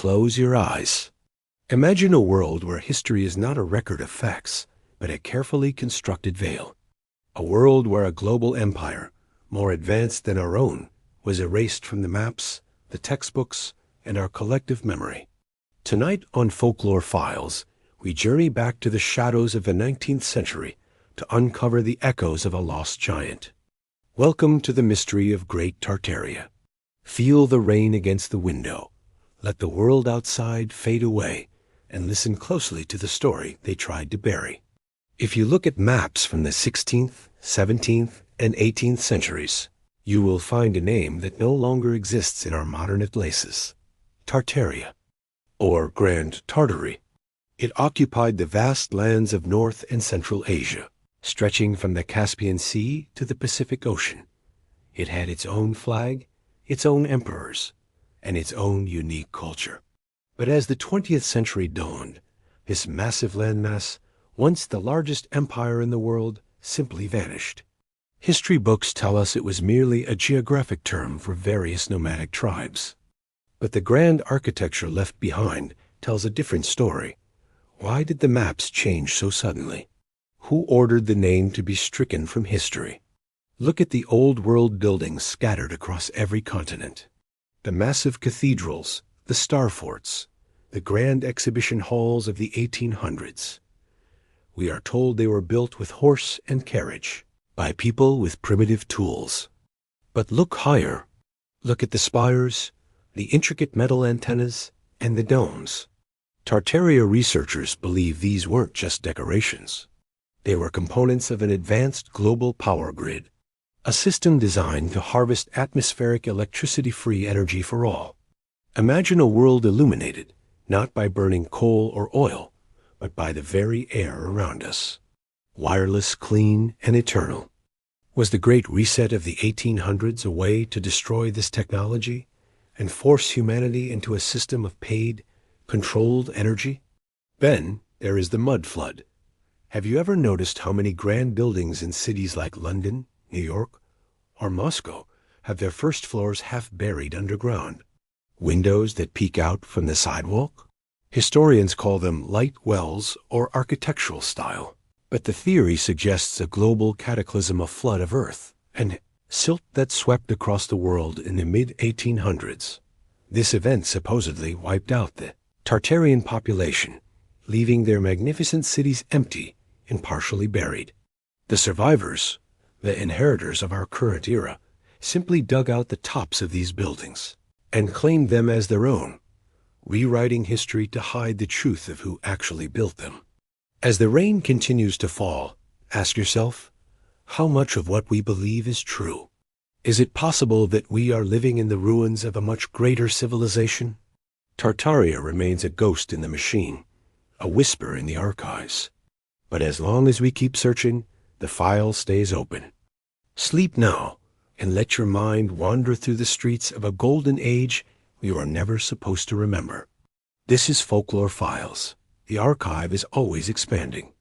close your eyes. Imagine a world where history is not a record of facts, but a carefully constructed veil. A world where a global empire, more advanced than our own, was erased from the maps, the textbooks, and our collective memory. Tonight on Folklore Files, we journey back to the shadows of the 19th century to uncover the echoes of a lost giant. Welcome to the mystery of Great Tartaria. Feel the rain against the window. Let the world outside fade away, and listen closely to the story they tried to bury. If you look at maps from the 16th, 17th, and 18th centuries, you will find a name that no longer exists in our modern atlases: Tartaria, or Grand Tartary. It occupied the vast lands of North and Central Asia, stretching from the Caspian Sea to the Pacific Ocean. It had its own flag, its own emperors, and its own unique culture. But as the 20th century dawned, this massive landmass, once the largest empire in the world, simply vanished. History books tell us it was merely a geographic term for various nomadic tribes. But the grand architecture left behind tells a different story. Why did the maps change so suddenly? Who ordered the name to be stricken from history? Look at the old world buildings scattered across every continent. The massive cathedrals, the star forts, the grand exhibition halls of the 1800s. We are told they were built with horse and carriage, by people with primitive tools. But look higher. Look at the spires, the intricate metal antennas, and the domes. Tartaria researchers believe these weren't just decorations. They were components of an advanced global power grid, a system designed to harvest atmospheric electricity-free energy for all. Imagine a world illuminated, not by burning coal or oil, but by the very air around us. Wireless, clean, and eternal. Was the Great Reset of the 1800s a way to destroy this technology and force humanity into a system of paid, controlled energy? Then there is the mud flood. Have you ever noticed how many grand buildings in cities like London, New York, or Moscow have their first floors half buried underground? Windows that peek out from the sidewalk? Historians call them light wells or architectural style. But the theory suggests a global cataclysm, a flood of earth, and silt that swept across the world in the mid-1800s. This event supposedly wiped out the Tartarian population, leaving their magnificent cities empty and partially buried. The survivors, the inheritors of our current era, simply dug out the tops of these buildings and claimed them as their own, rewriting history to hide the truth of who actually built them. As the rain continues to fall, ask yourself, how much of what we believe is true? Is it possible that we are living in the ruins of a much greater civilization? Tartaria remains a ghost in the machine, a whisper in the archives. But as long as we keep searching, the file stays open. Sleep now, and let your mind wander through the streets of a golden age you are never supposed to remember. This is Folklore Files. The archive is always expanding.